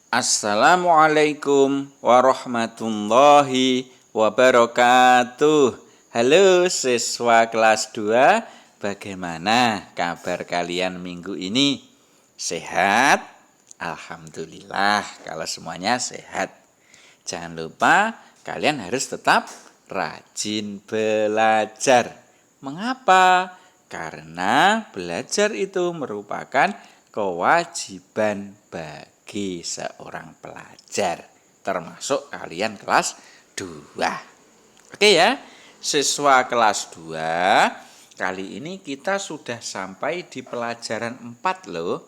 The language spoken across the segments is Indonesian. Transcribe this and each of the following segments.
Assalamualaikum warahmatullahi wabarakatuh. Halo siswa kelas 2, bagaimana kabar kalian minggu ini? Sehat? Alhamdulillah kalau semuanya sehat. Jangan lupa kalian harus tetap rajin belajar. Mengapa? Karena belajar itu merupakan kewajiban bagi seorang pelajar, termasuk kalian kelas 2. Oke ya, siswa kelas 2, kali ini kita sudah sampai di pelajaran 4 loh.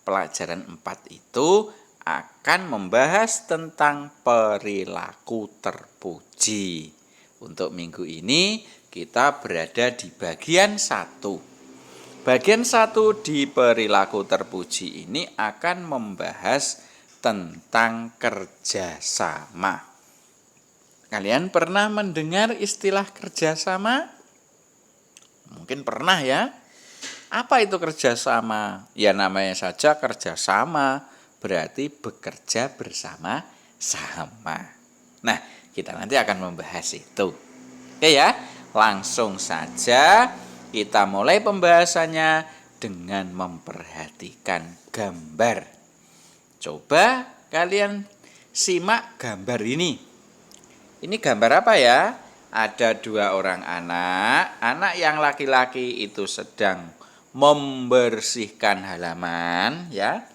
Pelajaran 4 itu akan membahas tentang perilaku terpuji. Untuk minggu ini kita berada di bagian 1. Bagian 1 di perilaku terpuji ini akan membahas tentang kerjasama. Kalian pernah mendengar istilah kerjasama? Mungkin pernah ya. Apa itu kerjasama? Ya namanya saja kerjasama, berarti bekerja bersama-sama. Nah, kita nanti akan membahas itu. Oke ya, langsung saja kita mulai pembahasannya dengan memperhatikan gambar. Coba kalian simak gambar ini. Ini gambar apa ya? Ada 2 orang anak. Anak yang laki-laki itu sedang membersihkan halaman ya.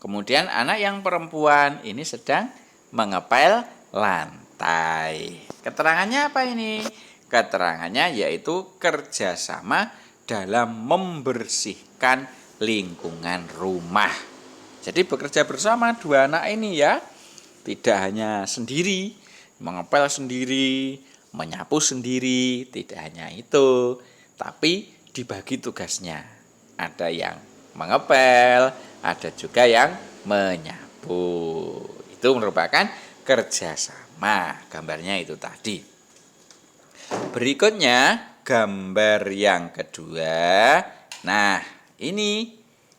Kemudian anak yang perempuan ini sedang mengepel lantai. Keterangannya apa ini? Keterangannya yaitu kerjasama dalam membersihkan lingkungan rumah. Jadi bekerja bersama 2 anak ini ya. Tidak hanya sendiri, mengepel sendiri, menyapu sendiri, tidak hanya itu. Tapi dibagi tugasnya. Ada yang mengepel, ada juga yang menyapu. Itu merupakan kerjasama. Gambarnya itu tadi. Berikutnya gambar yang kedua. Nah, ini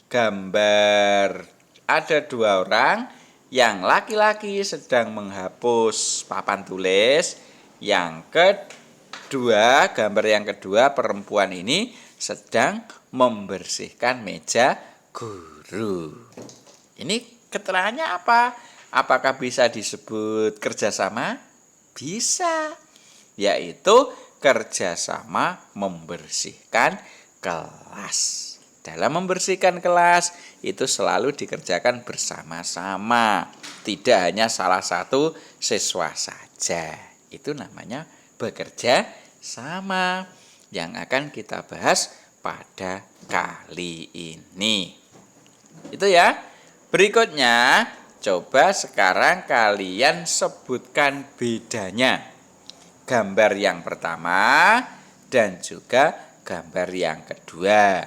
gambar ada 2 orang. Yang laki-laki sedang menghapus papan tulis. Yang kedua, gambar yang kedua, perempuan ini sedang membersihkan meja guru. Ini keterangannya apa? Apakah bisa disebut kerjasama? Bisa. Yaitu kerjasama membersihkan kelas. Dalam membersihkan kelas itu selalu dikerjakan bersama-sama. Tidak hanya salah satu siswa saja. Itu namanya bekerja sama yang akan kita bahas pada kali ini. Itu ya. Berikutnya, coba sekarang kalian sebutkan bedanya. Gambar yang pertama dan juga gambar yang kedua.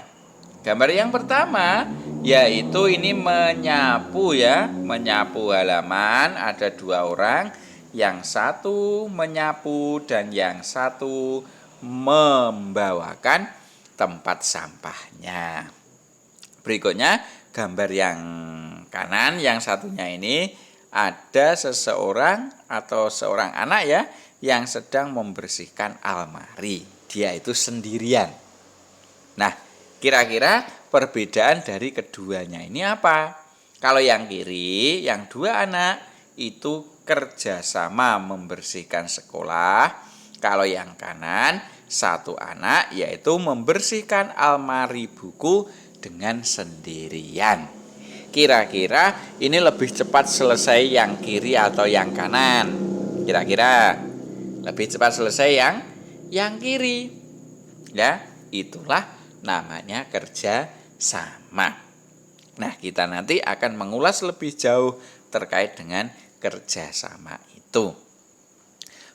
Gambar yang pertama yaitu ini menyapu ya, menyapu halaman. Ada 2 orang, yang satu menyapu dan yang satu membawakan tempat sampahnya. Berikutnya gambar yang kanan, yang satunya ini ada seseorang atau seorang anak ya yang sedang membersihkan almari. Dia itu sendirian. Nah, kira-kira perbedaan dari keduanya ini apa? Kalau yang kiri, yang 2 anak itu kerjasama membersihkan sekolah. Kalau yang kanan, 1 anak yaitu membersihkan almari buku dengan sendirian. Kira-kira ini lebih cepat selesai yang kiri atau yang kanan? Kira-kira lebih cepat selesai yang kiri. Ya, itulah namanya kerja sama. Nah, kita nanti akan mengulas lebih jauh terkait dengan kerjasama itu.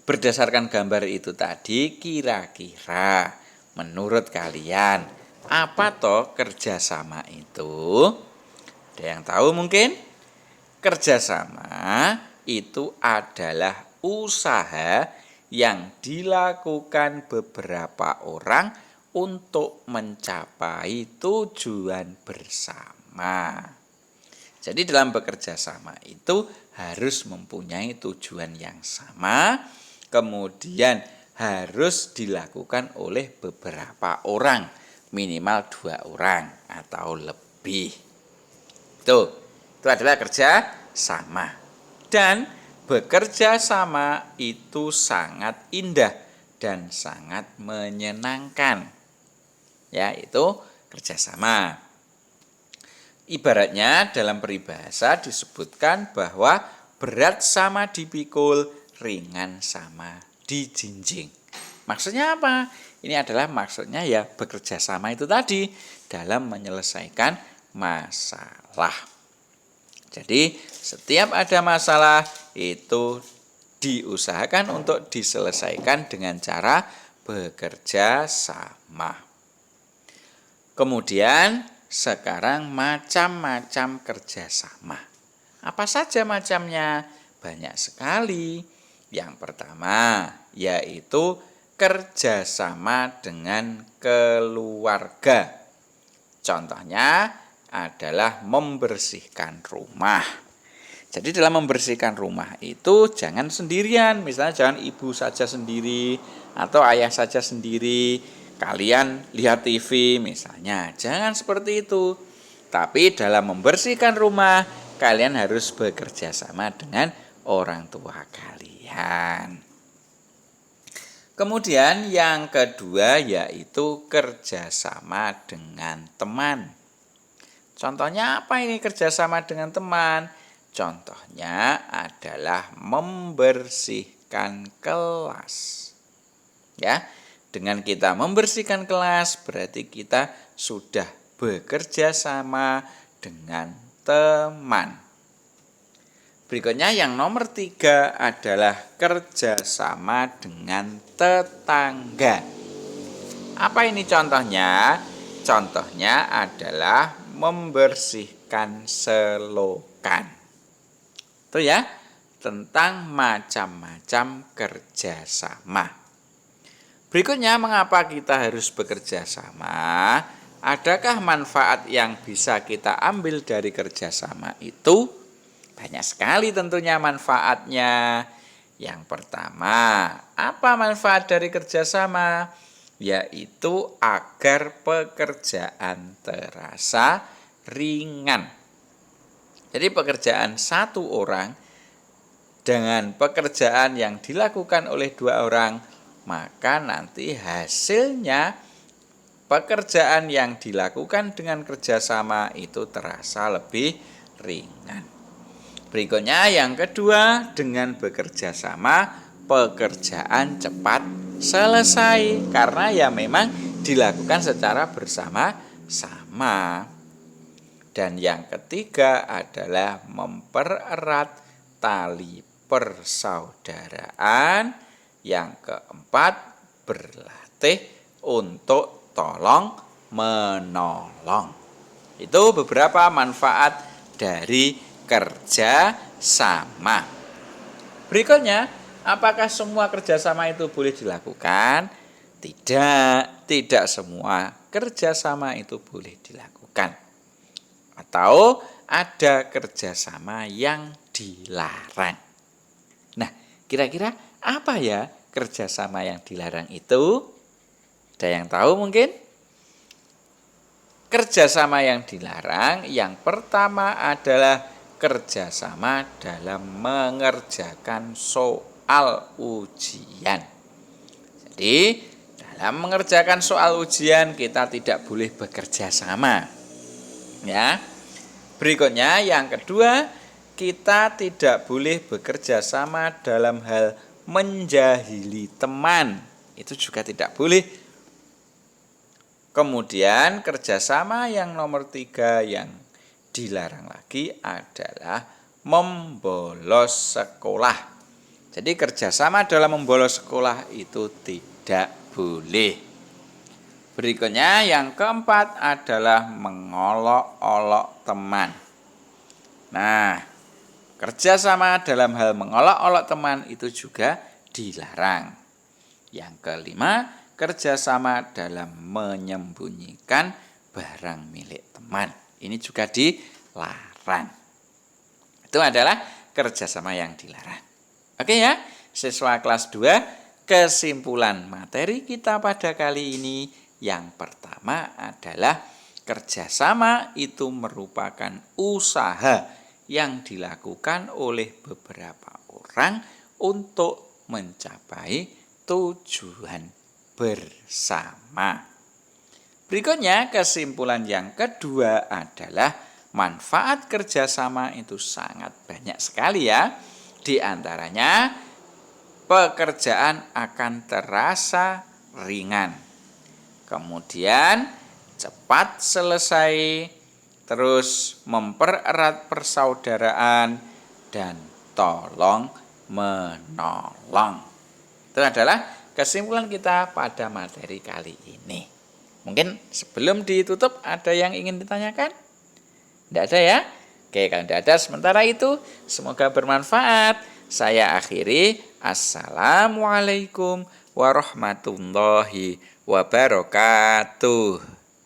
Berdasarkan gambar itu tadi, kira-kira menurut kalian apa toh kerjasama itu? Ada yang tahu mungkin? Kerjasama itu adalah usaha yang dilakukan beberapa orang untuk mencapai tujuan bersama. Jadi dalam bekerja sama itu harus mempunyai tujuan yang sama, kemudian harus dilakukan oleh beberapa orang, minimal 2 orang atau lebih. Itu adalah kerja sama. Dan bekerja sama itu sangat indah dan sangat menyenangkan. Ya, itu kerja sama. Ibaratnya dalam peribahasa disebutkan bahwa berat sama dipikul, ringan sama dijinjing. Maksudnya apa? Ini adalah maksudnya ya bekerja sama itu tadi dalam menyelesaikan masalah. Jadi setiap ada masalah itu diusahakan untuk diselesaikan dengan cara bekerja sama. Kemudian sekarang macam-macam kerjasama. Apa saja macamnya? Banyak sekali. Yang pertama yaitu kerjasama dengan keluarga. Contohnya adalah membersihkan rumah. Jadi dalam membersihkan rumah itu jangan sendirian. Misalnya jangan ibu saja sendiri atau ayah saja sendiri. Kalian lihat TV misalnya, jangan seperti itu. Tapi dalam membersihkan rumah, kalian harus bekerja sama dengan orang tua kalian. Kemudian yang kedua yaitu kerjasama dengan teman. Contohnya apa ini kerjasama dengan teman? Contohnya adalah membersihkan kelas. Ya. Dengan kita membersihkan kelas berarti kita sudah bekerja sama dengan teman. Berikutnya yang nomor 3 adalah kerjasama dengan tetangga. Apa ini contohnya? Contohnya adalah membersihkan selokan. Itu ya, tentang macam-macam kerjasama. Berikutnya, mengapa kita harus bekerja sama? Adakah manfaat yang bisa kita ambil dari kerjasama itu? Banyak sekali tentunya manfaatnya. Yang pertama, apa manfaat dari kerjasama? Yaitu agar pekerjaan terasa ringan. Jadi pekerjaan satu orang dengan pekerjaan yang dilakukan oleh 2 orang, maka nanti hasilnya pekerjaan yang dilakukan dengan kerjasama itu terasa lebih ringan. Berikutnya yang kedua, dengan bekerja sama pekerjaan cepat selesai karena ya memang dilakukan secara bersama-sama. Dan yang ketiga adalah mempererat tali persaudaraan. Yang keempat, berlatih untuk tolong menolong. Itu beberapa manfaat dari kerja sama. Berikutnya, apakah semua kerjasama itu boleh dilakukan? Tidak semua kerjasama itu boleh dilakukan. Atau ada kerjasama yang dilarang. Nah, kira-kira apa ya kerjasama yang dilarang itu? Ada yang tahu mungkin? Kerjasama yang dilarang yang pertama adalah kerjasama dalam mengerjakan soal ujian. Jadi dalam mengerjakan soal ujian kita tidak boleh bekerja sama. Ya. Berikutnya yang kedua, kita tidak boleh bekerja sama dalam hal menjahili teman. Itu juga tidak boleh. Kemudian kerjasama yang nomor 3 yang dilarang lagi adalah membolos sekolah. Jadi kerjasama dalam membolos sekolah itu tidak boleh. Berikutnya yang keempat adalah mengolok-olok teman. Nah, kerjasama dalam hal mengolok-olok teman itu juga dilarang. Yang kelima, kerjasama dalam menyembunyikan barang milik teman. Ini juga dilarang. Itu adalah kerjasama yang dilarang. Oke ya, siswa kelas 2, kesimpulan materi kita pada kali ini yang pertama adalah kerjasama itu merupakan usaha yang dilakukan oleh beberapa orang untuk mencapai tujuan bersama. Berikutnya, kesimpulan yang kedua adalah manfaat kerjasama itu sangat banyak sekali ya. Di antaranya, pekerjaan akan terasa ringan. Kemudian, cepat selesai, terus mempererat persaudaraan, dan tolong menolong. Itu adalah kesimpulan kita pada materi kali ini. Mungkin sebelum ditutup ada yang ingin ditanyakan? Tidak ada ya? Oke, kalau tidak ada sementara itu semoga bermanfaat. Saya akhiri. Assalamualaikum warahmatullahi wabarakatuh.